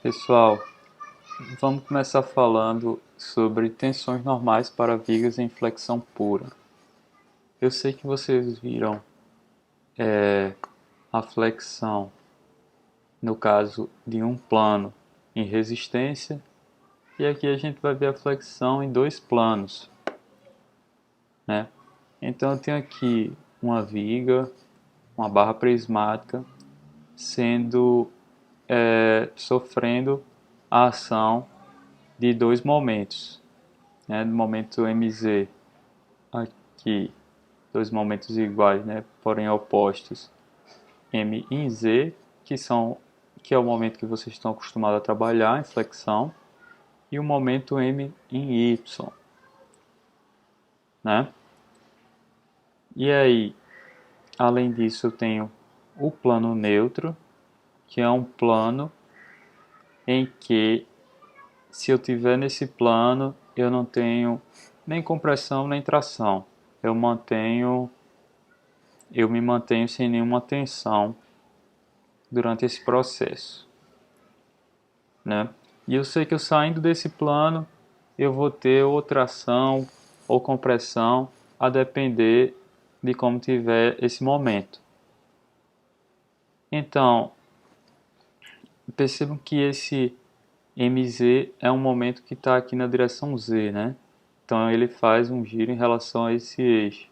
Pessoal, vamos começar falando sobre tensões normais para vigas em flexão pura. Eu sei que vocês viram a flexão no caso de um plano em resistência, e aqui a gente vai ver a flexão em dois planos, né? Então eu tenho aqui uma viga, uma barra prismática sendo sofrendo a ação de dois momentos, né? Do momento MZ aqui, dois momentos iguais, né? Porém opostos, M em Z, que é o momento que vocês estão acostumados a trabalhar em flexão, e o momento M em Y, né? E aí, além disso, eu tenho o plano neutro, que é um plano em que, se eu tiver nesse plano, eu não tenho nem compressão nem tração. Eu me mantenho sem nenhuma tensão durante esse processo, né? E eu sei que eu saindo desse plano, eu vou ter ou tração ou compressão, a depender de como tiver esse momento. Então, percebam que esse MZ é um momento que está aqui na direção Z, né? Então ele faz um giro em relação a esse eixo.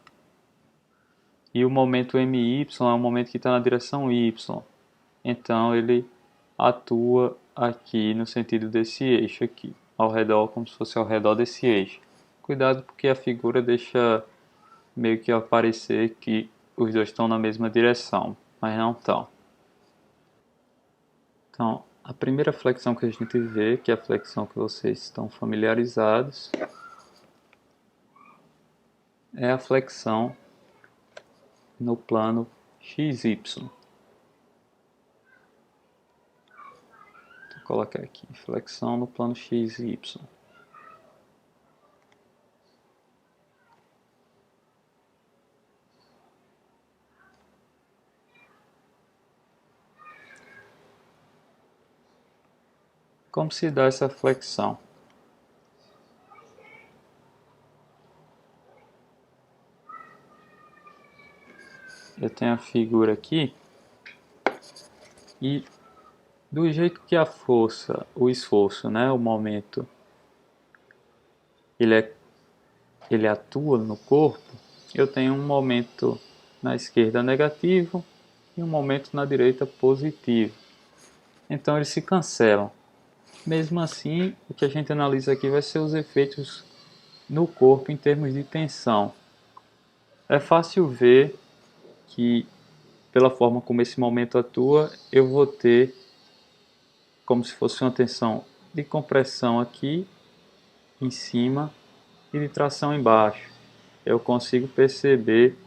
E o momento MY é um momento que está na direção Y. Então ele atua aqui no sentido desse eixo aqui, ao redor, como se fosse ao redor desse eixo. Cuidado porque a figura deixa meio que aparecer que os dois estão na mesma direção, mas não estão. Então, a primeira flexão que a gente vê, que é a flexão que vocês estão familiarizados, é a flexão no plano XY. Vou colocar aqui, flexão no plano XY. Como se dá essa flexão? Eu tenho a figura aqui e do jeito que a força, o esforço, né, o momento, ele atua no corpo, eu tenho um momento na esquerda negativo e um momento na direita positivo. Então eles se cancelam. Mesmo assim, o que a gente analisa aqui vai ser os efeitos no corpo em termos de tensão. É fácil ver que, pela forma como esse momento atua, eu vou ter como se fosse uma tensão de compressão aqui em cima e de tração embaixo. Eu consigo perceber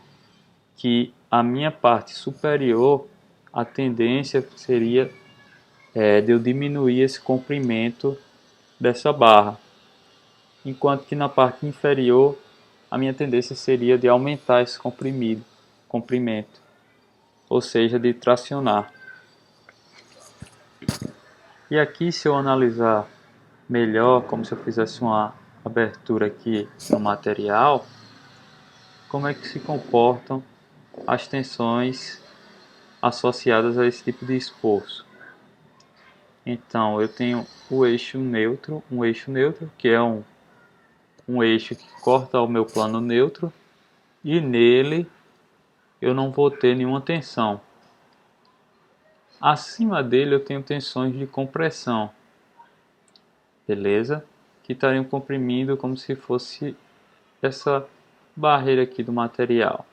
que a minha parte superior, a tendência seria de eu diminuir esse comprimento dessa barra, enquanto que na parte inferior a minha tendência seria de aumentar esse comprimento, ou seja, de tracionar. E aqui, se eu analisar melhor, como se eu fizesse uma abertura aqui no material, como é que se comportam as tensões associadas a esse tipo de esforço. Então, eu tenho o eixo neutro, um eixo neutro que é um eixo que corta o meu plano neutro, e nele eu não vou ter nenhuma tensão. Acima dele eu tenho tensões de compressão, beleza? Que estariam comprimindo como se fosse essa barreira aqui do material.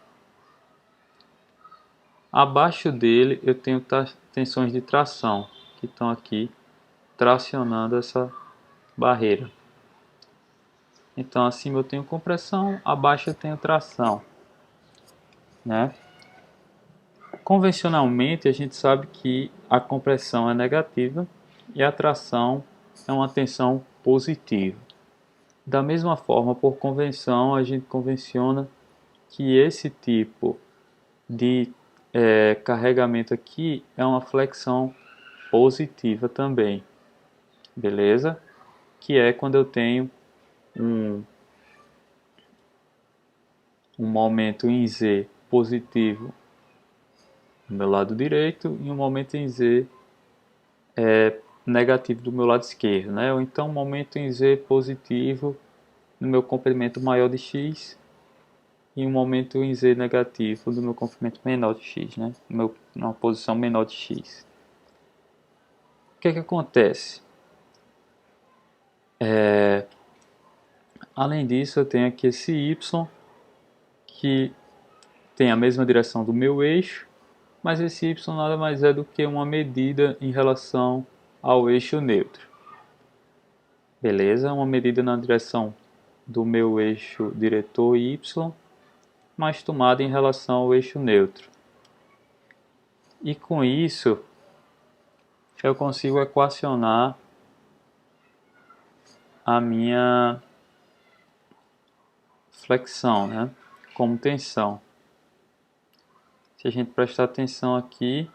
Abaixo dele eu tenho tensões de tração, que estão aqui tracionando essa barreira. Então acima eu tenho compressão, abaixo eu tenho tração, né? Convencionalmente a gente sabe que a compressão é negativa e a tração é uma tensão positiva. Da mesma forma, por convenção, a gente convenciona que esse tipo de carregamento aqui é uma flexão positiva também. beleza? Que é quando eu tenho um, um momento em Z positivo do meu lado direito e um momento em Z negativo do meu lado esquerdo, né? Ou então um momento em Z positivo no meu comprimento maior de x e um momento em Z negativo do meu comprimento menor de x, né? Numa posição menor de x. O que é que acontece? Além disso, eu tenho aqui esse y que tem a mesma direção do meu eixo, mas esse y nada mais é do que uma medida em relação ao eixo neutro. Beleza? Uma medida na direção do meu eixo diretor y, mas tomada em relação ao eixo neutro. E com isso, eu consigo equacionar a minha flexão, né? Como tensão. Se a gente prestar atenção aqui,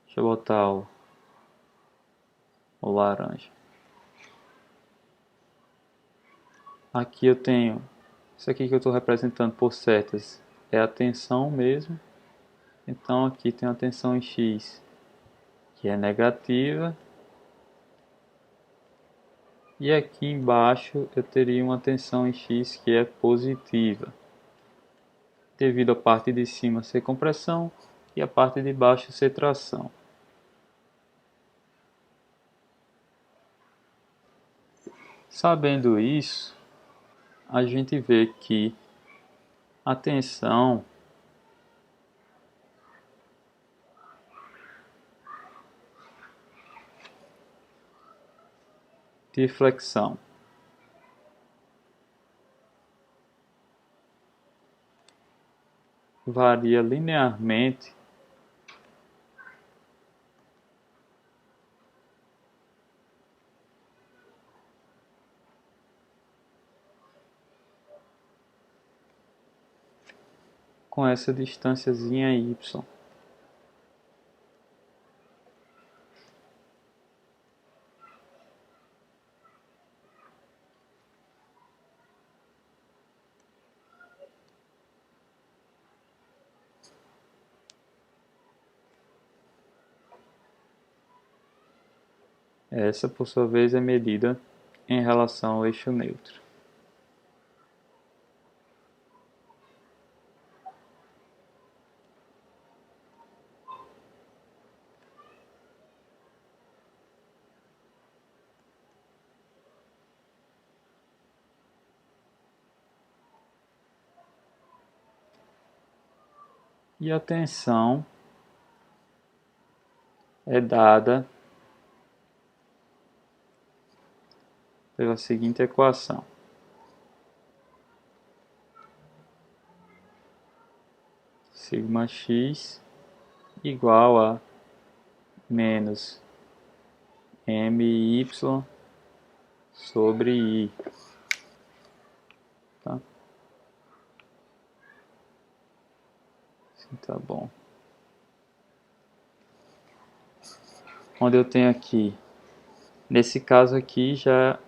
deixa eu botar o laranja. Aqui eu tenho, isso aqui que eu estou representando por setas é a tensão mesmo. Então aqui tem a tensão em X que é negativa. E aqui embaixo eu teria uma tensão em X que é positiva. Devido a parte de cima ser compressão e a parte de baixo ser tração. Sabendo isso, a gente vê que a tensão de flexão varia linearmente com essa distânciazinha y. Essa, por sua vez, é medida em relação ao eixo neutro. E a tensão é dada pela seguinte equação. Sigma x igual a menos my sobre i. Tá? Assim tá bom. Onde eu tenho aqui, nesse caso aqui já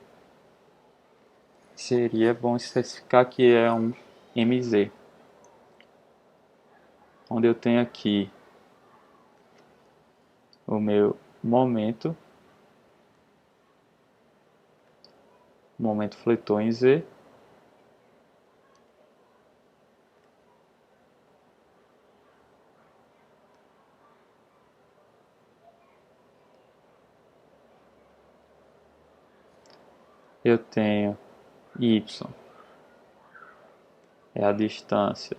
seria bom especificar que é um mz. Onde eu tenho aqui o meu momento fletor em Z. Eu tenho y, é a distância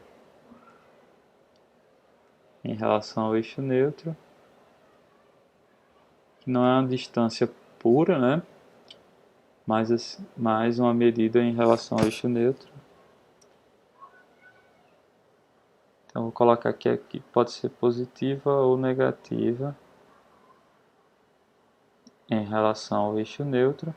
em relação ao eixo neutro, que não é uma distância pura, né? Mas mais uma medida em relação ao eixo neutro. Então vou colocar aqui pode ser positiva ou negativa em relação ao eixo neutro.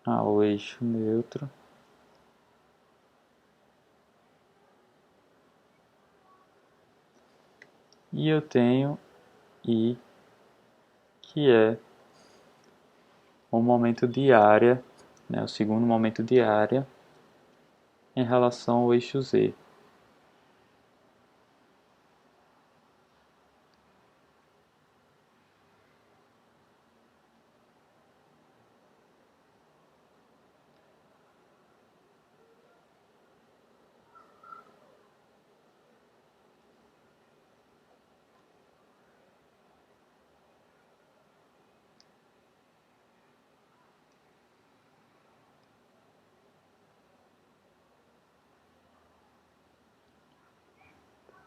Ao eixo neutro. E eu tenho I, que é o momento de área, né, o segundo momento de área em relação ao eixo Z.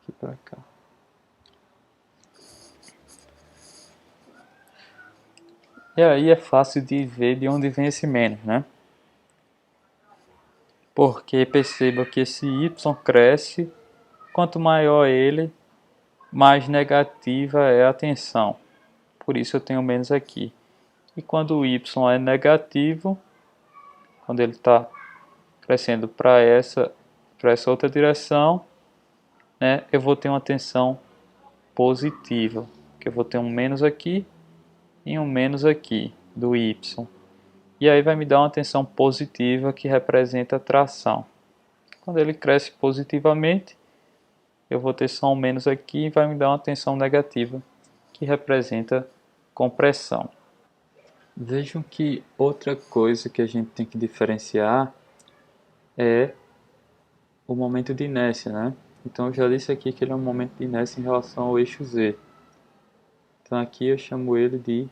Aqui para cá. E aí é fácil de ver de onde vem esse menos, né? Porque perceba que esse y cresce, quanto maior ele, mais negativa é a tensão. Por isso eu tenho menos aqui. E quando o y é negativo, quando ele está crescendo para essa outra direção, né, eu vou ter uma tensão positiva, que eu vou ter um menos aqui e um menos aqui do y. E aí vai me dar uma tensão positiva que representa tração. Quando ele cresce positivamente, eu vou ter só um menos aqui e vai me dar uma tensão negativa que representa compressão. Vejam que outra coisa que a gente tem que diferenciar é o momento de inércia, né? Então eu já disse aqui que ele é um momento de inércia em relação ao eixo Z. Então aqui eu chamo ele de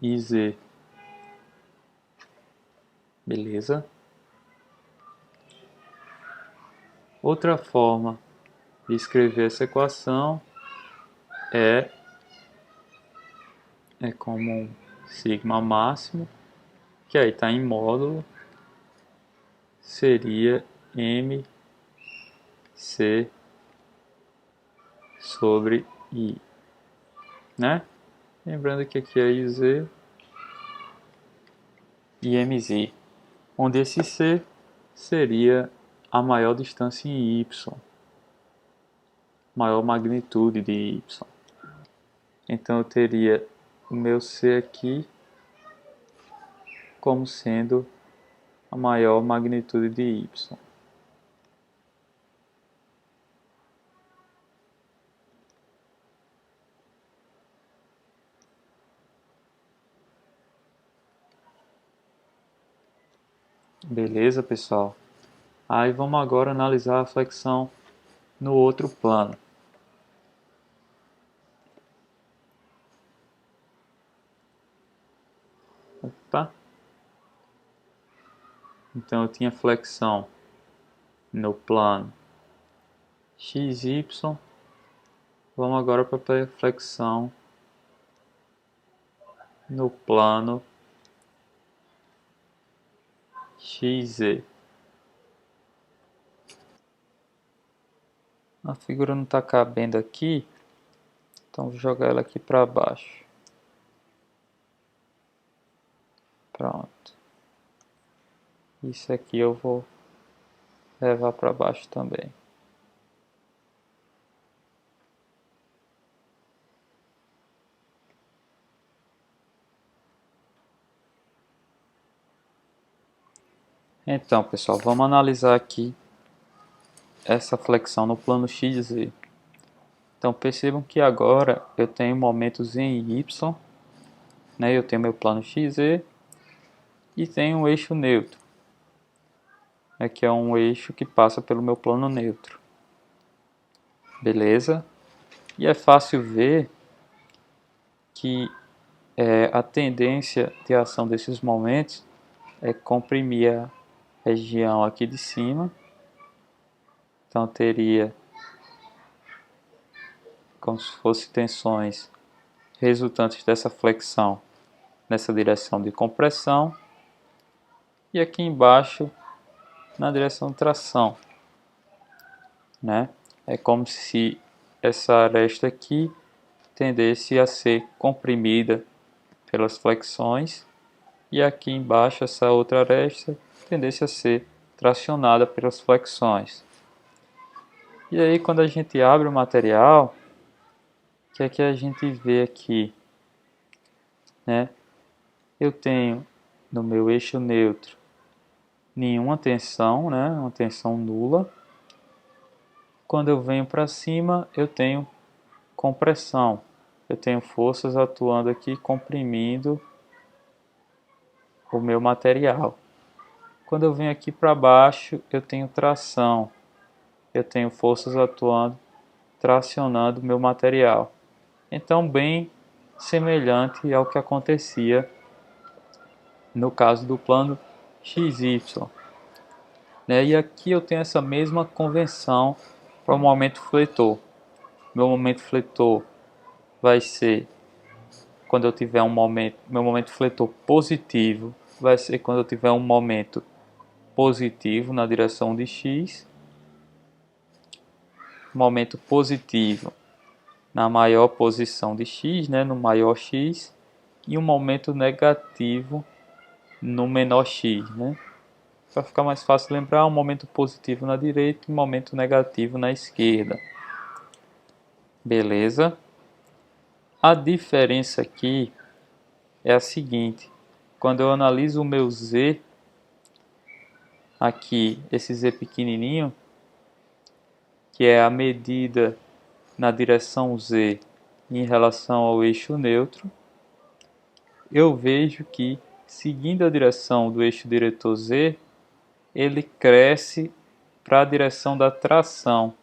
IZ. Beleza? Outra forma de escrever essa equação é como um sigma máximo, que aí está em módulo, seria MC sobre I, né? Lembrando que aqui é IZ e MZ, onde esse C seria a maior distância em Y, maior magnitude de Y. Então eu teria o meu C aqui como sendo a maior magnitude de Y. Beleza, pessoal? Aí vamos agora analisar a flexão no outro plano. Opa. Então eu tinha flexão no plano XY. Vamos agora para a flexão no plano XZ. A figura não está cabendo aqui, então vou jogar ela aqui para baixo. Pronto. Isso aqui eu vou levar para baixo também. Então, pessoal, vamos analisar aqui essa flexão no plano XZ. Então, percebam que agora eu tenho momentos em Y, né? Eu tenho meu plano XZ e tenho um eixo neutro, que é um eixo que passa pelo meu plano neutro. Beleza? E é fácil ver que a tendência de ação desses momentos é comprimir a região aqui de cima. Então teria como se fossem tensões resultantes dessa flexão nessa direção de compressão e aqui embaixo na direção de tração, né? É como se essa aresta aqui tendesse a ser comprimida pelas flexões e aqui embaixo essa outra aresta tendesse a ser tracionada pelas flexões. E aí quando a gente abre o material, que é que a gente vê aqui, né? Eu tenho no meu eixo neutro nenhuma tensão, né? Uma tensão nula. Quando eu venho para cima, eu tenho compressão. Eu tenho forças atuando aqui, comprimindo o meu material. Quando eu venho aqui para baixo, eu tenho tração. Eu tenho forças atuando, tracionando o meu material. Então, bem semelhante ao que acontecia no caso do plano XY, né? E aqui eu tenho essa mesma convenção para o momento fletor. Meu momento fletor vai ser quando eu tiver um momento, meu momento fletor positivo vai ser quando eu tiver um momento positivo na direção de x, momento positivo na maior posição de x, né, no maior x, e um momento negativo no menor x, né? Para ficar mais fácil lembrar, um momento positivo na direita e um momento negativo na esquerda. Beleza? A diferença aqui é a seguinte: quando eu analiso o meu z, aqui, esse z pequenininho, que é a medida na direção z em relação ao eixo neutro, eu vejo que, seguindo a direção do eixo diretor z, ele cresce para a direção da tração.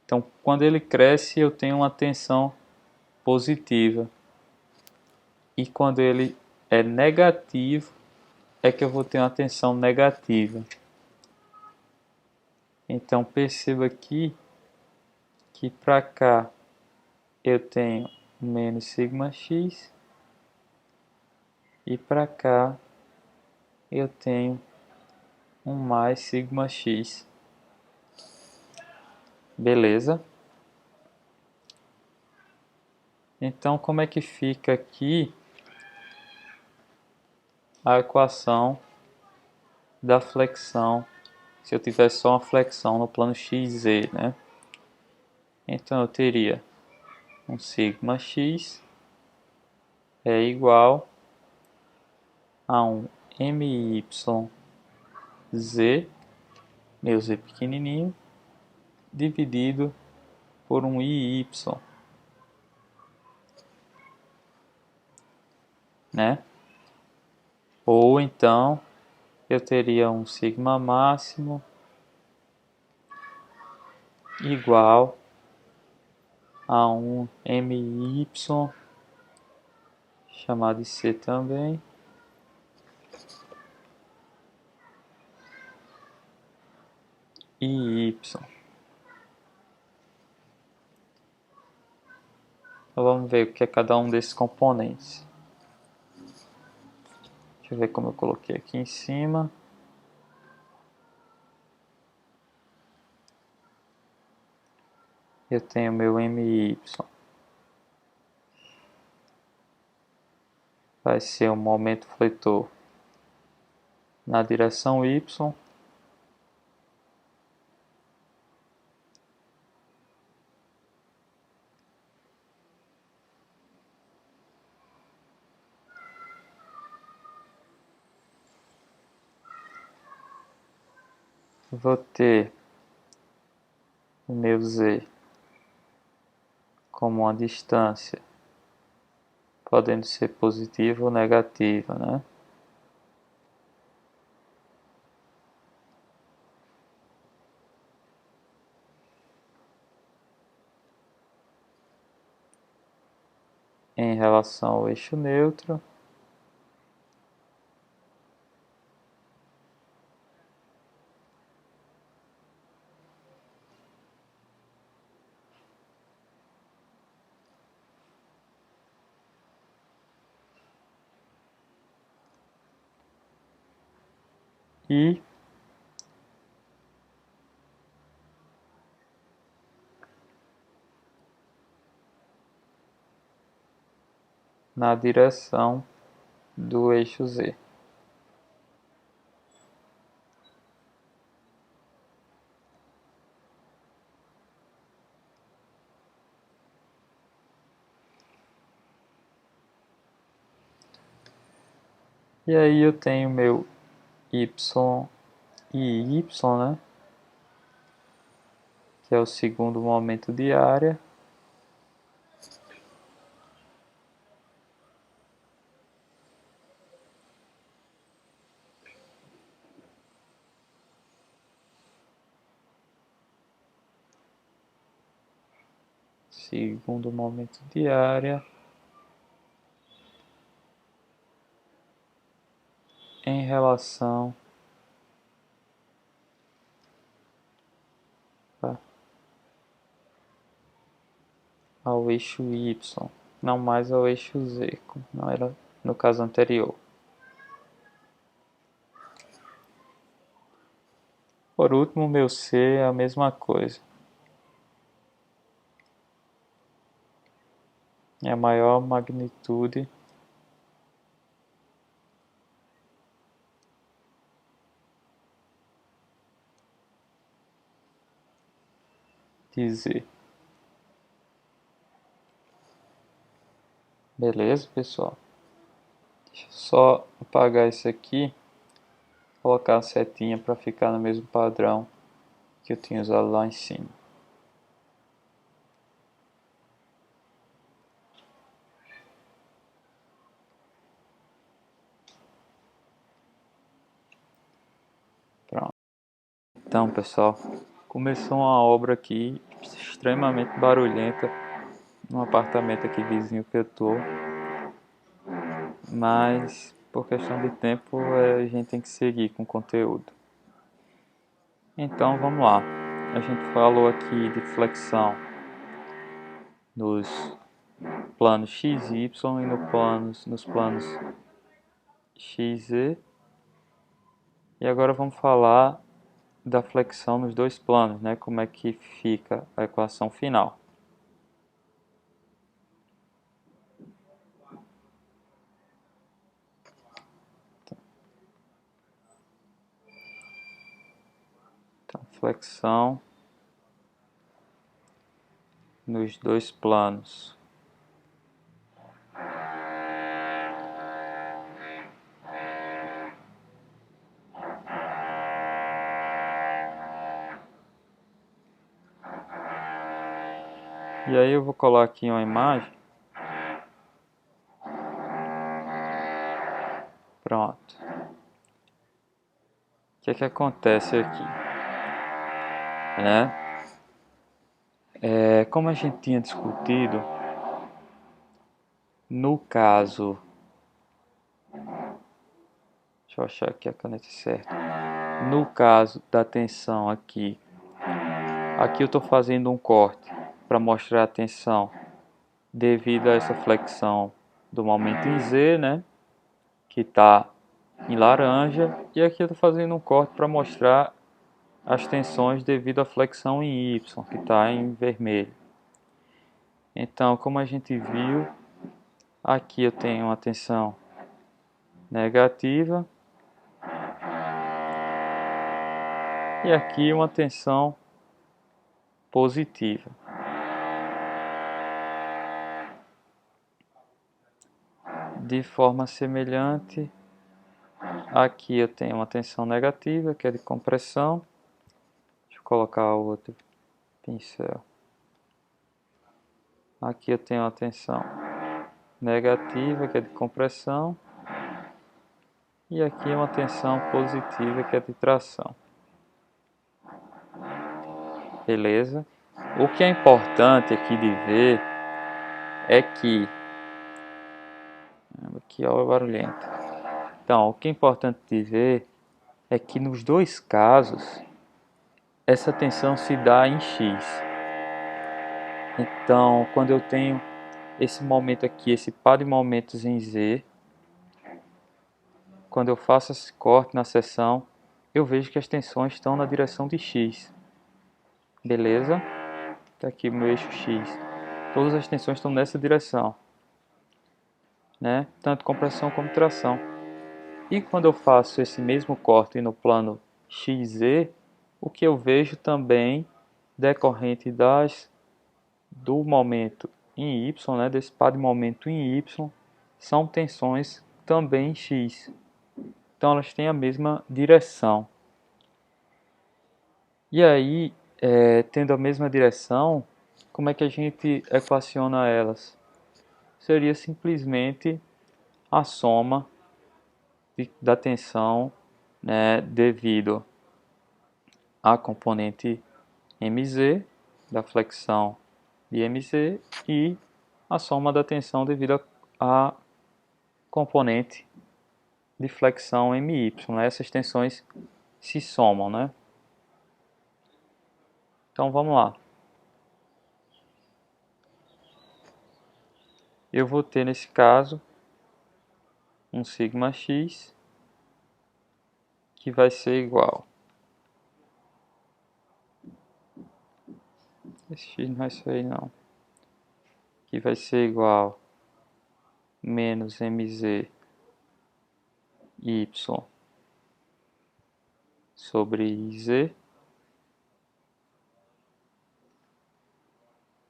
Então, quando ele cresce, eu tenho uma tensão positiva. E quando ele é negativo, é que eu vou ter uma tensão negativa. Então, perceba aqui que para cá eu tenho menos sigma x e para cá eu tenho um mais sigma x. Beleza? Então, como é que fica aqui a equação da flexão, se eu tivesse só uma flexão no plano xz, né? Então, eu teria um sigma x é igual a um myz, meu z pequenininho, dividido por um iy, né? Ou então eu teria um sigma máximo igual a um my, chamado de c também, e y. Então vamos ver o que é cada um desses componentes. Deixa eu ver como eu coloquei aqui em cima. Eu tenho meu my. Vai ser um momento fletor na direção y. Vou ter o meu z como uma distância, podendo ser positiva ou negativa, né? Em relação ao eixo neutro. E na direção do eixo z. E aí eu tenho meu y e y, né? Que é o segundo momento de área. Segundo momento de área em relação ao eixo Y, não mais ao eixo Z, como não era no caso anterior. Por último, meu C é a mesma coisa. É a maior magnitude de Z. Beleza, pessoal? Deixa eu só apagar isso aqui, colocar a setinha para ficar no mesmo padrão que eu tinha usado lá em cima. Pronto. Então, pessoal, começou uma obra aqui extremamente barulhenta no apartamento aqui vizinho que eu tô, mas por questão de tempo a gente tem que seguir com o conteúdo. Então vamos lá. A gente falou aqui de flexão nos planos x, y e nos planos x, z. E agora vamos falar da flexão nos dois planos, né? Como é que fica a equação final. Então, flexão nos dois planos. E aí eu vou colar aqui uma imagem. Pronto. O que acontece aqui? Como a gente tinha discutido, no caso... Deixa eu achar aqui a caneta certa. No caso da tensão aqui, eu estou fazendo um corte para mostrar a tensão devido a essa flexão do momento em Z, né? Que está em laranja. E aqui eu estou fazendo um corte para mostrar as tensões devido à flexão em Y, que está em vermelho. Então, como a gente viu, aqui eu tenho uma tensão negativa e aqui uma tensão positiva. De forma semelhante, aqui eu tenho uma tensão negativa, que é de compressão. Deixa eu colocar outro pincel. Aqui eu tenho uma tensão negativa, que é de compressão. E aqui uma tensão positiva, que é de tração. Beleza? O que é importante aqui de ver é que... Aqui ó, é barulhento. Então, o que é importante de ver é que nos dois casos, essa tensão se dá em X. Então, quando eu tenho esse momento aqui, esse par de momentos em Z, quando eu faço esse corte na seção, eu vejo que as tensões estão na direção de X. Beleza? Está aqui o meu eixo X. Todas as tensões estão nessa direção, né? Tanto compressão como tração. E quando eu faço esse mesmo corte no plano XZ, o que eu vejo também decorrente do momento em Y, né, desse par de momento em Y, são tensões também em X. Então elas têm a mesma direção. E aí, tendo a mesma direção, como é que a gente equaciona elas? Seria simplesmente a soma da tensão, né, devido à componente Mz, da flexão de Mz, e a soma da tensão devido à componente de flexão My. Né? Essas tensões se somam, né? Então vamos lá. Eu vou ter nesse caso um σx que vai ser igual. Esse x não vai sair não. Que vai ser igual menos mz y sobre iz,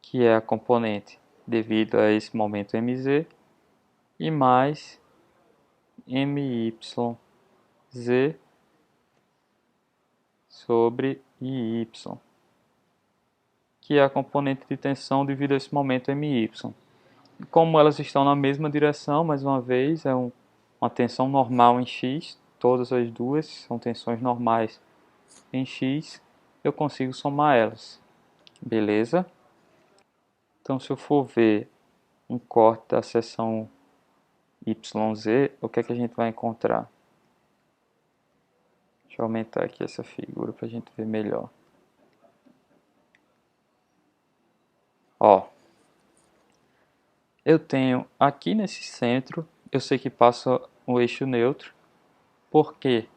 que é a componente devido a esse momento mz, e mais myz sobre iy, que é a componente de tensão devido a esse momento my. Como elas estão na mesma direção, mais uma vez, é uma tensão normal em x, todas as duas são tensões normais em x, eu consigo somar elas. Beleza? Então, se eu for ver um corte da seção YZ, o que é que a gente vai encontrar? Deixa eu aumentar aqui essa figura para a gente ver melhor. Ó, eu tenho aqui nesse centro, eu sei que passa um eixo neutro. Por quê?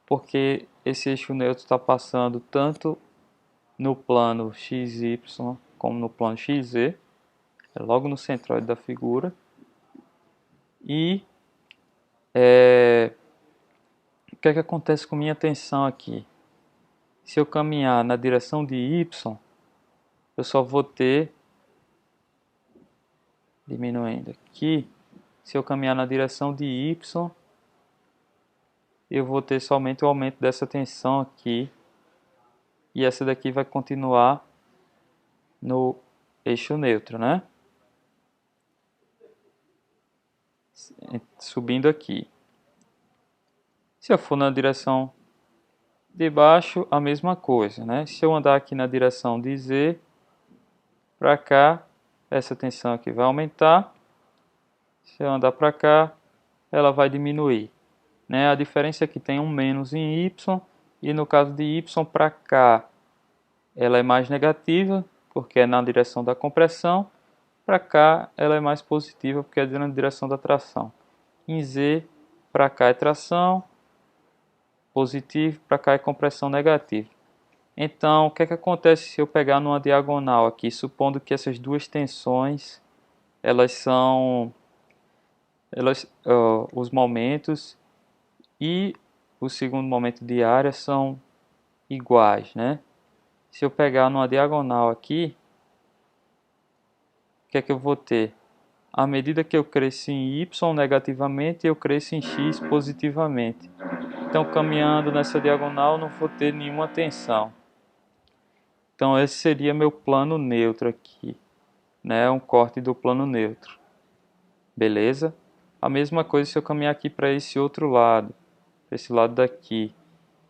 Porque esse eixo neutro está passando tanto no plano XY como no plano XZ, é logo no centroide da figura. E o que é que acontece com minha tensão aqui? Se eu caminhar na direção de Y, eu só vou ter, diminuindo aqui, se eu caminhar na direção de Y, eu vou ter somente o aumento dessa tensão aqui, e essa daqui vai continuar no eixo neutro, né? Subindo aqui. Se eu for na direção de baixo, a mesma coisa, né? Se eu andar aqui na direção de Z para cá, essa tensão aqui vai aumentar. Se eu andar para cá, ela vai diminuir, né? A diferença é que tem um menos em Y, e no caso de Y para cá, ela é mais negativa, porque é na direção da compressão. Para cá, ela é mais positiva, porque é na direção da tração. Em Z, para cá é tração, positivo, para cá é compressão negativa. Então, o que é que acontece se eu pegar numa diagonal aqui, supondo que essas duas tensões, os momentos e o segundo momento de área são iguais, né? Se eu pegar numa diagonal aqui, o que é que eu vou ter? À medida que eu cresço em Y negativamente, eu cresço em X positivamente. Então, caminhando nessa diagonal, não vou ter nenhuma tensão. Então, esse seria meu plano neutro aqui, né? Um corte do plano neutro. Beleza? A mesma coisa se eu caminhar aqui para esse outro lado, para esse lado daqui.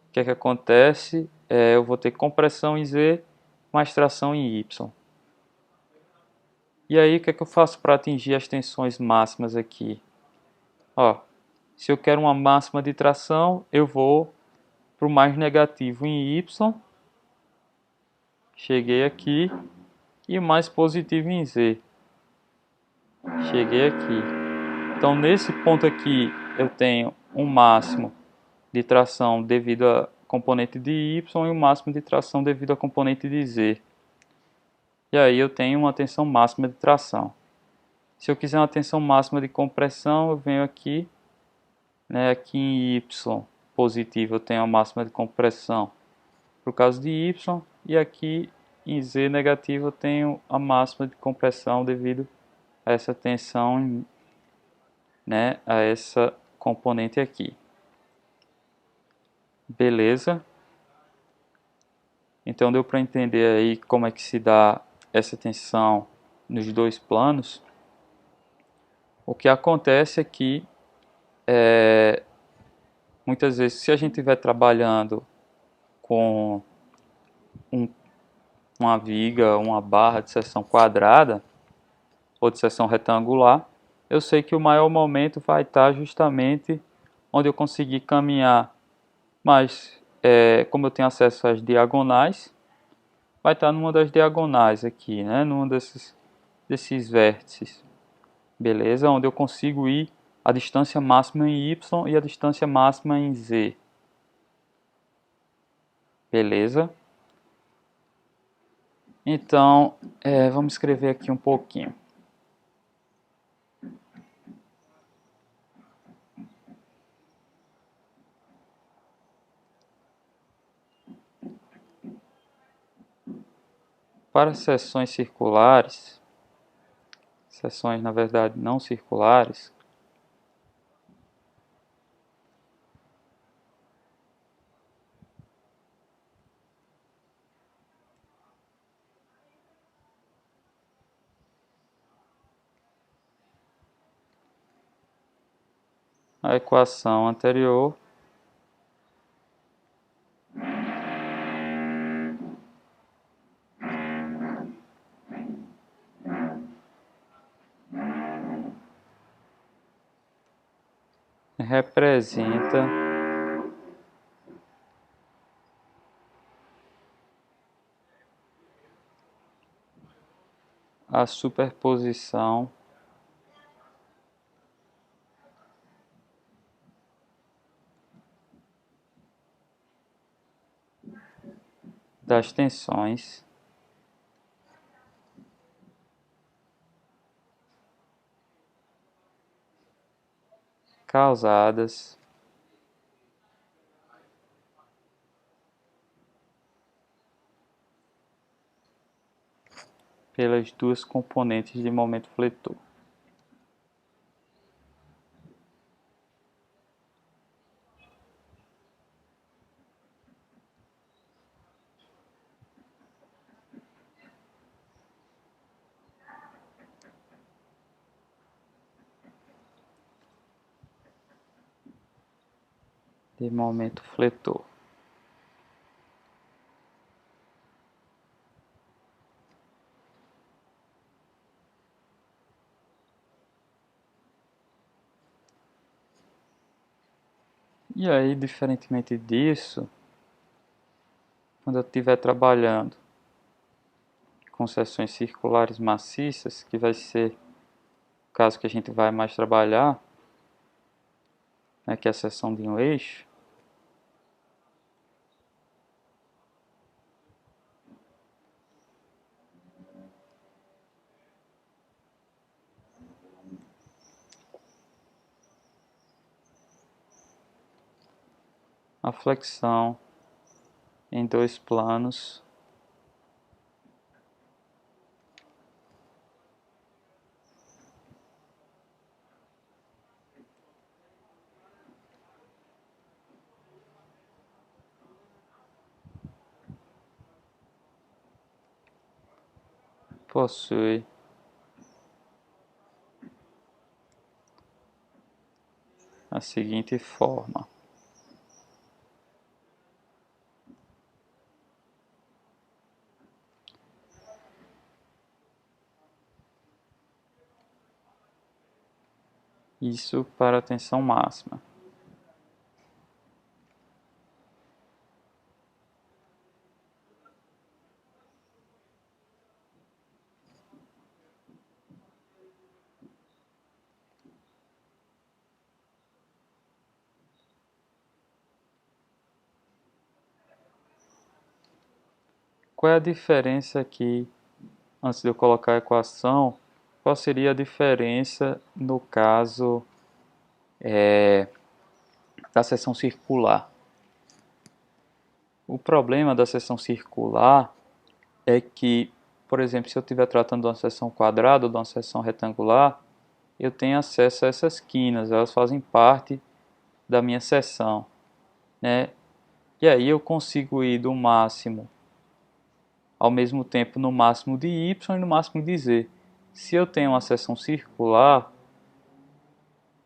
O que é que acontece? Eu vou ter compressão em Z mais tração em Y. E aí, o que é que eu faço para atingir as tensões máximas aqui? Ó, se eu quero uma máxima de tração, eu vou para o mais negativo em Y. Cheguei aqui. E o mais positivo em Z. Cheguei aqui. Então, nesse ponto aqui, eu tenho um máximo de tração devido à componente de Y e um máximo de tração devido à componente de Z. E aí eu tenho uma tensão máxima de tração. Se eu quiser uma tensão máxima de compressão, eu venho aqui, né, aqui em Y positivo eu tenho a máxima de compressão por causa de Y, e aqui em Z negativo eu tenho a máxima de compressão devido essa tensão, né, a essa componente aqui. Beleza? Então deu para entender aí como é que se dá essa tensão nos dois planos. O que acontece é que muitas vezes, se a gente estiver trabalhando com um, uma viga, uma barra de seção quadrada ou de seção retangular, eu sei que o maior momento vai estar justamente onde eu conseguir caminhar, mas como eu tenho acesso às diagonais, vai estar numa das diagonais aqui, né? Num desses vértices, beleza? Onde eu consigo ir a distância máxima em y e a distância máxima em z, beleza? Então, vamos escrever aqui um pouquinho. Para seções circulares, seções na verdade não circulares, a equação anterior representa a superposição das tensões causadas pelas duas componentes de momento fletor. De momento fletor. E aí, diferentemente disso, quando eu estiver trabalhando com seções circulares maciças, que vai ser o caso que a gente vai mais trabalhar, né, que é a seção de um eixo, a flexão em dois planos possui a seguinte forma. Isso para a tensão máxima. Qual é a diferença aqui, antes de eu colocar a equação, qual seria a diferença no caso da seção circular? O problema da seção circular é que, por exemplo, se eu estiver tratando de uma seção quadrada ou de uma seção retangular, eu tenho acesso a essas quinas, elas fazem parte da minha seção, né? E aí eu consigo ir do máximo ao mesmo tempo no máximo de y e no máximo de z. Se eu tenho uma seção circular,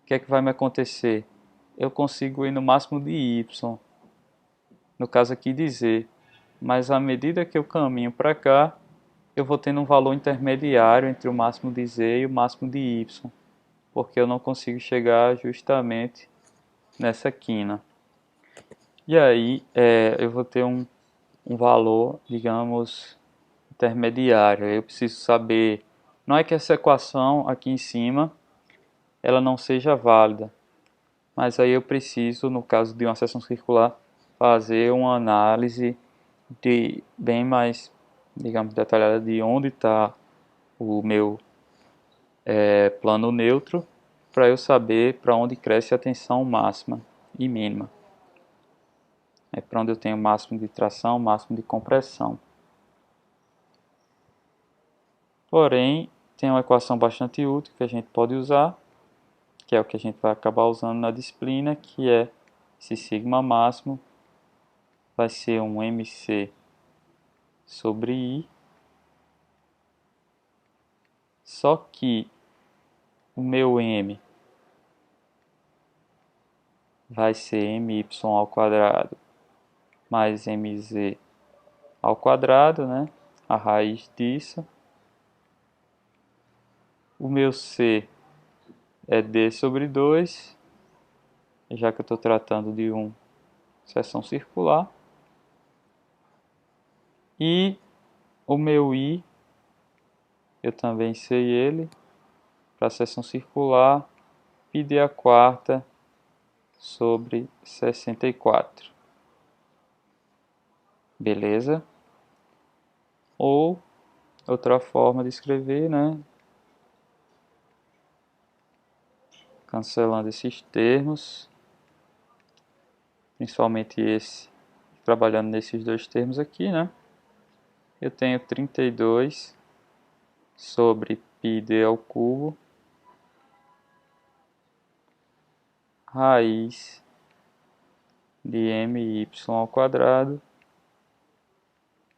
o que é que vai me acontecer? Eu consigo ir no máximo de y, no caso aqui de z, mas à medida que eu caminho para cá, eu vou tendo um valor intermediário entre o máximo de z e o máximo de y, porque eu não consigo chegar justamente nessa quina. E aí eu vou ter um valor, digamos, intermediário. Eu preciso saber, não é que essa equação aqui em cima ela não seja válida, mas aí eu preciso, no caso de uma seção circular, fazer uma análise bem mais, digamos, detalhada de onde está o meu plano neutro, para eu saber para onde cresce a tensão máxima e mínima. É para onde eu tenho máximo de tração, máximo de compressão. Porém, tem uma equação bastante útil que a gente pode usar, que é o que a gente vai acabar usando na disciplina, que é esse sigma máximo vai ser um mc sobre I, só que o meu m vai ser my ao quadrado mais mz ao quadrado, né? A raiz disso. O meu c é d sobre 2, já que eu estou tratando de uma seção circular. E o meu i, eu também sei ele, para a seção circular, πd a quarta sobre 64. Beleza? Ou outra forma de escrever, né? Cancelando esses termos, principalmente esse, trabalhando nesses dois termos aqui, né? Eu tenho 32 sobre πd ao cubo raiz de my ao quadrado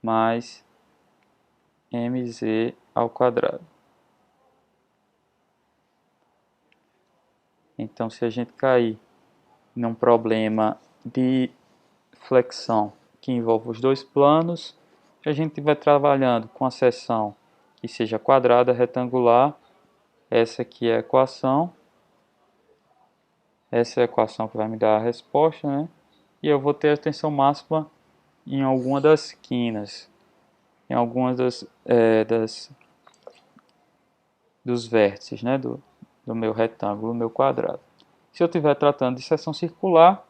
mais mz ao quadrado. Então, se a gente cair num problema de flexão que envolve os dois planos, a gente vai trabalhando com a seção que seja quadrada, retangular. Essa aqui é a equação. Essa é a equação que vai me dar a resposta, né? E eu vou ter a tensão máxima em alguma das quinas, em algumas dos vértices, né? Do meu retângulo, do meu quadrado. Se eu estiver tratando de seção circular,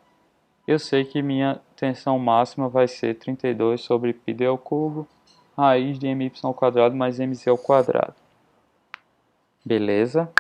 eu sei que minha tensão máxima vai ser 32 sobre πd ao cubo, raiz de my ao quadrado mais mz ao quadrado. Beleza?